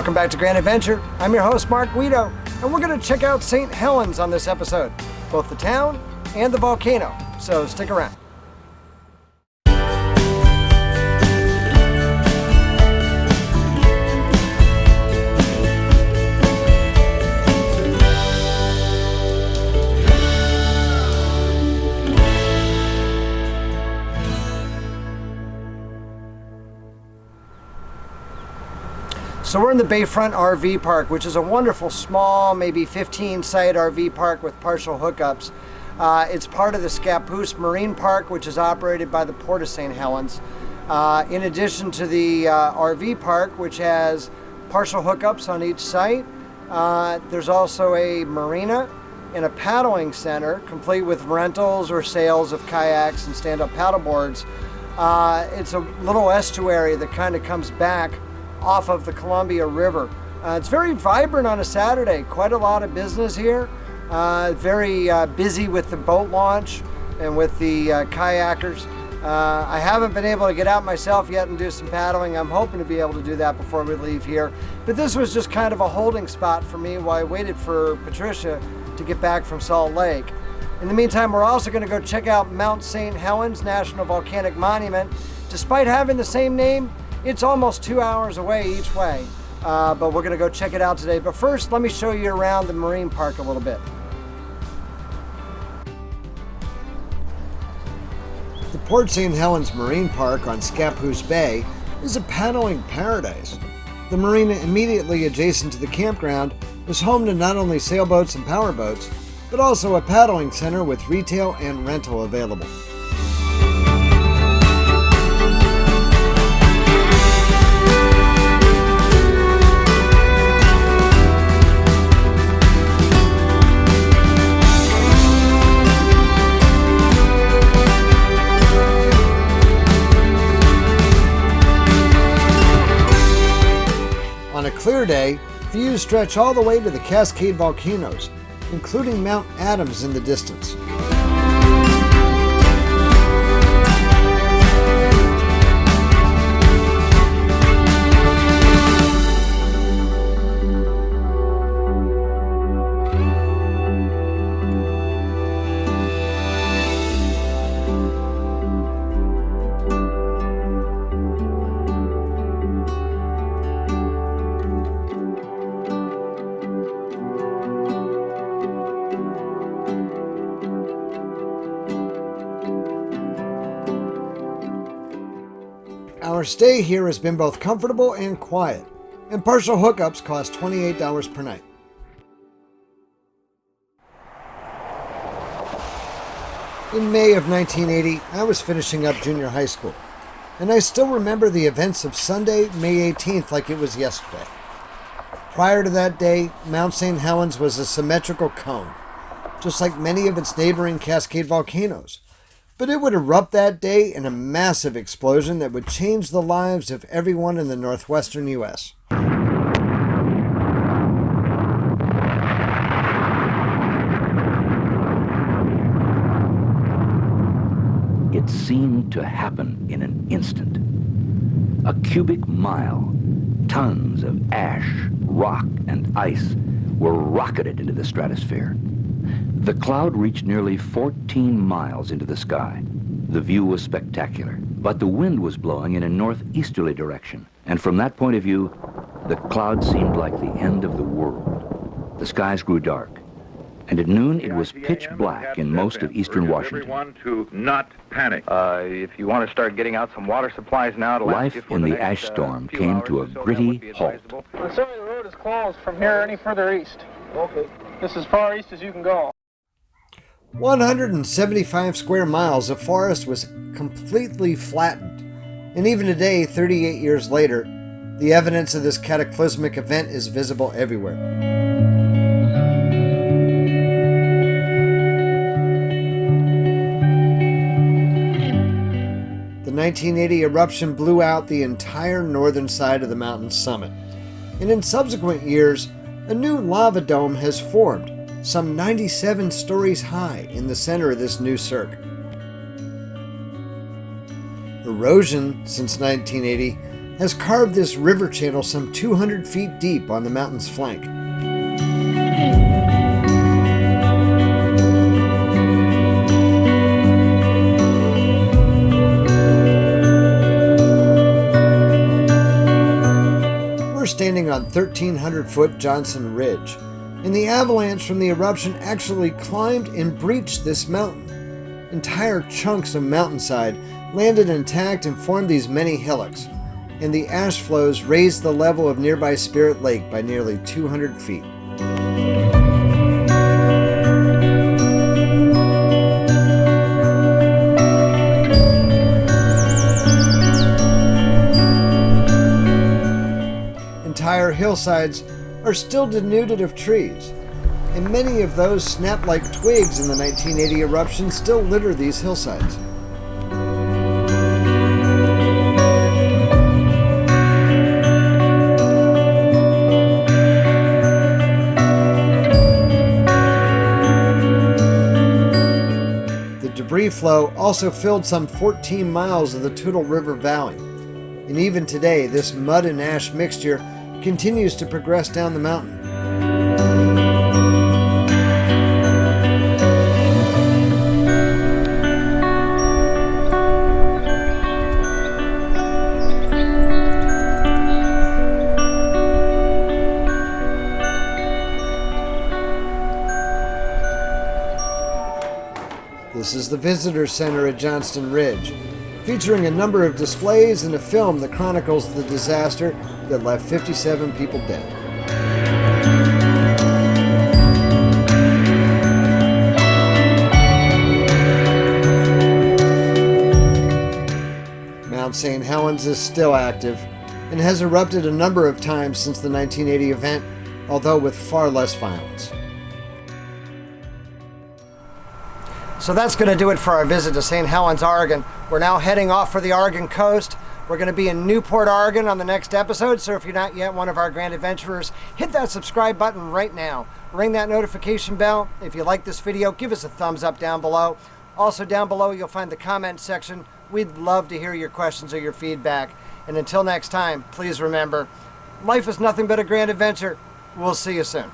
Welcome back to Grand Adventure. I'm your host, Mark Guido, and we're going to check out St. Helens on this episode, both the town and the volcano, so stick around. So we're in the Bayfront RV Park, which is a wonderful small, maybe 15-site RV park with partial hookups. It's part of the Scappoose Marine Park, which is operated by the Port of St. Helens. In addition to the RV park, which has partial hookups on each site, there's also a marina and a paddling center, complete with rentals or sales of kayaks and stand-up paddleboards. It's a little estuary that kind of comes back off of the Columbia River. It's very vibrant on a Saturday, quite a lot of business here. Very busy with the boat launch and with the kayakers. I haven't been able to get out myself yet and do some paddling. I'm hoping to be able to do that before we leave here. But this was just kind of a holding spot for me while I waited for Patricia to get back from Salt Lake. In the meantime, we're also going to go check out Mount St. Helens National Volcanic Monument. Despite having the same name, it's almost 2 hours away each way, but we're going to go check it out today. But first, let me show you around the marine park a little bit. The Port St. Helens Marine Park on Scappoose Bay is a paddling paradise. The marina immediately adjacent to the campground is home to not only sailboats and powerboats, but also a paddling center with retail and rental available. On a clear day, views stretch all the way to the Cascade volcanoes, including Mount Adams in the distance. Our stay here has been both comfortable and quiet, and partial hookups cost $28 per night. In May of 1980, I was finishing up junior high school, and I still remember the events of Sunday, May 18th like it was yesterday. Prior to that day, Mount St. Helens was a symmetrical cone, just like many of its neighboring Cascade volcanoes. But it would erupt that day in a massive explosion that would change the lives of everyone in the northwestern U.S. It seemed to happen in an instant. A cubic mile, tons of ash, rock, and ice were rocketed into the stratosphere. The cloud reached nearly 14 miles into the sky. The view was spectacular, but the wind was blowing in a northeasterly direction, and from that point of view, the cloud seemed like the end of the world. The skies grew dark, and at noon it was pitch black in most of eastern Washington. Everyone to not panic. If you want to start getting out some water supplies now to last you Life for in the next, ash storm few came hours to a or so, that gritty would be halt. advisable. Assuming the road is closed from here any further east. Okay. This is as far east as you can go. 175 square miles of forest was completely flattened, and even today, 38 years later, the evidence of this cataclysmic event is visible everywhere. The 1980 eruption blew out the entire northern side of the mountain's summit, and in subsequent years, a new lava dome has formed, some 97 stories high in the center of this new cirque. Erosion since 1980 has carved this river channel some 200 feet deep on the mountain's flank. We're standing on 1,300-foot Johnson Ridge, and the avalanche from the eruption actually climbed and breached this mountain. Entire chunks of mountainside landed intact and formed these many hillocks, and the ash flows raised the level of nearby Spirit Lake by nearly 200 feet. Entire hillsides are still denuded of trees, and many of those snapped like twigs in the 1980 eruption still litter these hillsides. The debris flow also filled some 14 miles of the Toutle River Valley, and even today this mud and ash mixture continues to progress down the mountain. This is the Visitor Center at Johnston Ridge, featuring a number of displays and a film that chronicles the disaster that left 57 people dead. Mount St. Helens is still active and has erupted a number of times since the 1980 event, although with far less violence. So that's going to do it for our visit to St. Helens, Oregon. We're now heading off for the Oregon coast. We're going to be in Newport, Oregon on the next episode, so if you're not yet one of our grand adventurers, hit that subscribe button right now. Ring that notification bell. If you like this video, give us a thumbs up down below. Also down below, you'll find the comment section. We'd love to hear your questions or your feedback. And until next time, please remember, life is nothing but a grand adventure. We'll see you soon.